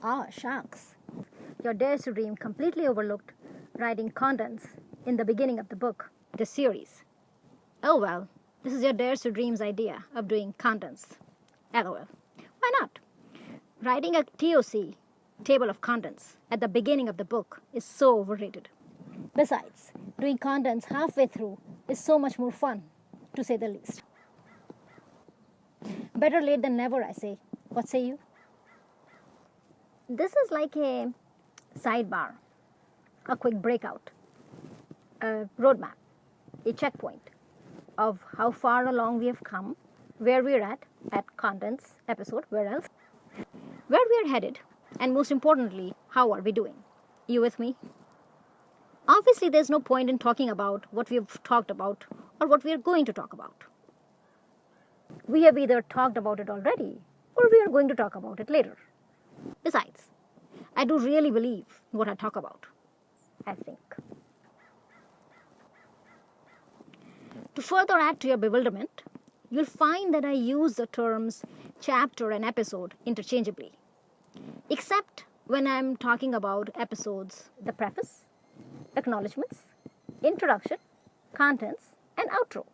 Ah, shucks. Your Dares to Dream completely overlooked writing contents in the beginning of the book, the series. Oh well, this is your Dares to Dream's idea of doing contents. LOL. Why not? Writing a TOC, table of contents, at the beginning of the book is so overrated. Besides, doing contents halfway through is so much more fun, to say the least. Better late than never, I say. What say you? This is like a sidebar, a quick breakout, a roadmap, a checkpoint of how far along we have come, where we're at contents episode, where else, where we're headed, and most importantly, how are we doing? You with me? Obviously, there's no point in talking about what we've talked about or what we're going to talk about. We have either talked about it already or we are going to talk about it later. Besides, I do really believe what I talk about, I think. To further add to your bewilderment, you'll find that I use the terms chapter and episode interchangeably, except when I'm talking about episodes, the preface, acknowledgements, introduction, contents, and outro.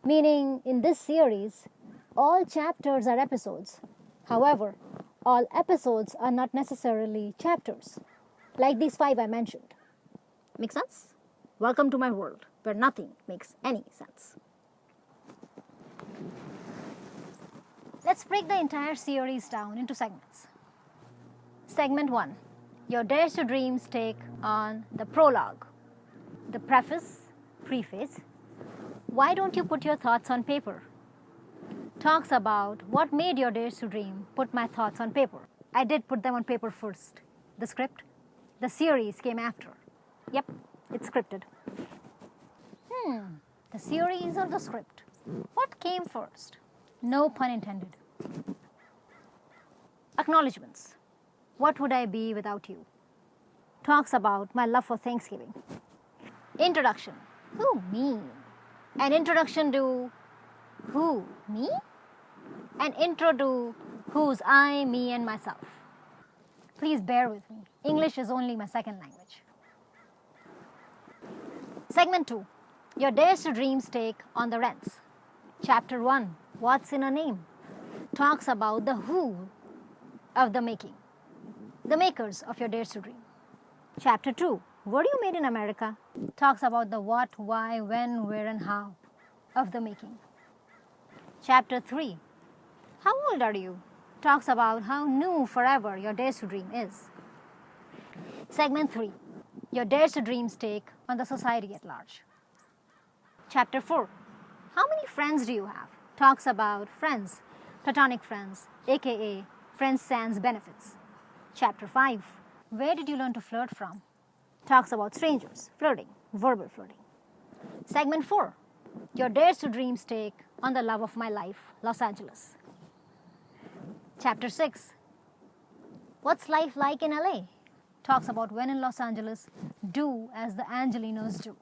Meaning, in this series, all chapters are episodes. However, all episodes are not necessarily chapters, like these 5 I mentioned. Make sense? Welcome to my world, where nothing makes any sense. Let's break the entire series down into segments. Segment 1. Your Dares to Dreams take on the prologue, the preface, preface. Why don't you put your thoughts on paper? Talks about what made your Dares to Dream put my thoughts on paper. I did put them on paper first. The script, the series came after. Yep, it's scripted. The series or the script? What came first? No pun intended. Acknowledgements. What would I be without you? Talks about my love for Thanksgiving. Introduction. Who, me? An introduction to who, me? An intro to who's I, me, and myself. Please bear with me. English is only my second language. Segment 2. Your Dares to Dreams take on the rents. Chapter 1. What's in a name? Talks about the who of the making. The makers of your Dares to Dream. Chapter 2. Were you made in America? Talks about the what, why, when, where, and how of the making. Chapter 3. How old are you? Talks about how new forever your Dares to Dream is. Segment 3. Your Dares to Dreams take on the society at large. Chapter 4. How many friends do you have? Talks about friends, platonic friends, aka friends sans benefits. Chapter 5. Where did you learn to flirt from? Talks about strangers, flirting, verbal flirting. Segment 4. Your Dares to Dreams take on the love of my life, Los Angeles. Chapter 6. What's life like in LA? Talks about when in Los Angeles, do as the Angelinos do.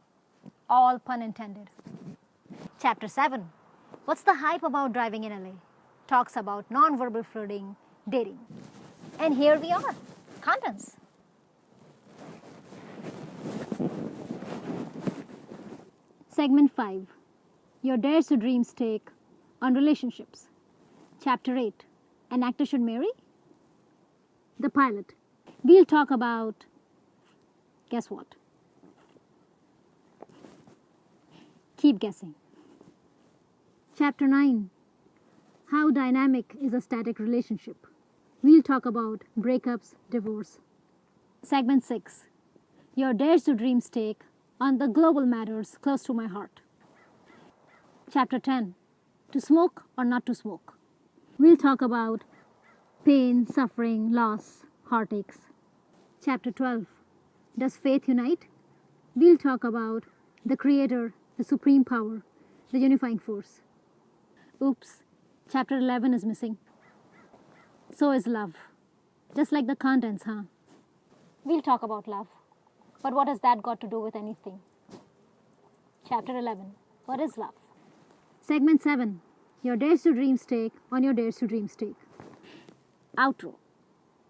All pun intended. Chapter 7. What's the hype about driving in LA? Talks about non-verbal flirting, dating. And here we are. Contents. Segment 5. Your Dares to Dreams take on relationships. Chapter 8. An actor should marry? The pilot. We'll talk about, guess what? Keep guessing. Chapter 9. How dynamic is a static relationship? We'll talk about breakups, divorce. Segment 6. Your Dares to Dreams take on the global matters close to my heart. Chapter 10. To smoke or not to smoke? We'll talk about pain, suffering, loss, heartaches. Chapter 12. Does faith unite? We'll talk about the Creator, the Supreme Power, the unifying force. Oops, Chapter 11 is missing. So is love. Just like the contents, huh? We'll talk about love. But what has that got to do with anything? Chapter 11. What is love? Segment 7. Your Dares to Dreams take on your Dares to Dreams take. Outro.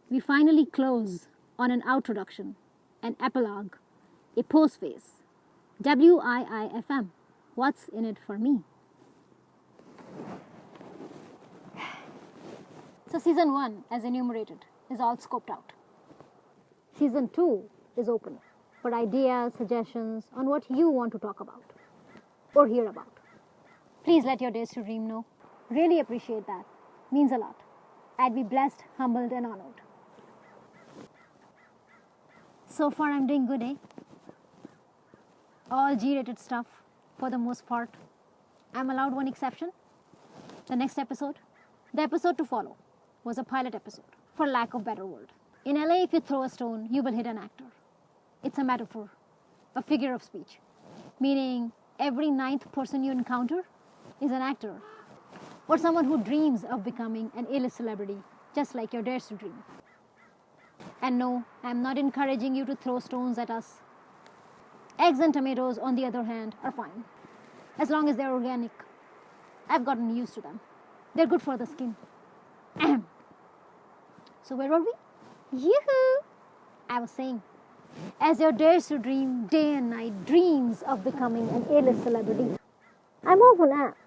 we finally close on an outroduction, an epilogue, a postface. WIIFM. What's in it for me? So Season 1, as enumerated, is all scoped out. Season 2 is open for ideas, suggestions on what you want to talk about or hear about. Please let your Days to Dream know. Really appreciate that. Means a lot. I'd be blessed, humbled and honored. So far I'm doing good, eh? All G-rated stuff for the most part. I'm allowed one exception. The next episode, the episode to follow, was a pilot episode, for lack of better word. In LA, if you throw a stone, you will hit an actor. It's a metaphor, a figure of speech, meaning every 9th person you encounter is an actor or someone who dreams of becoming an A-list celebrity, just like your Dares to Dream. And no, I'm not encouraging you to throw stones at us. Eggs and tomatoes, on the other hand, are fine, as long as they're organic. I've gotten used to them. They're good for the skin. Ahem. So where were we? Yoo-hoo! I was saying, as your Dares to Dream day and night dreams of becoming an A-list celebrity, I'm off an app.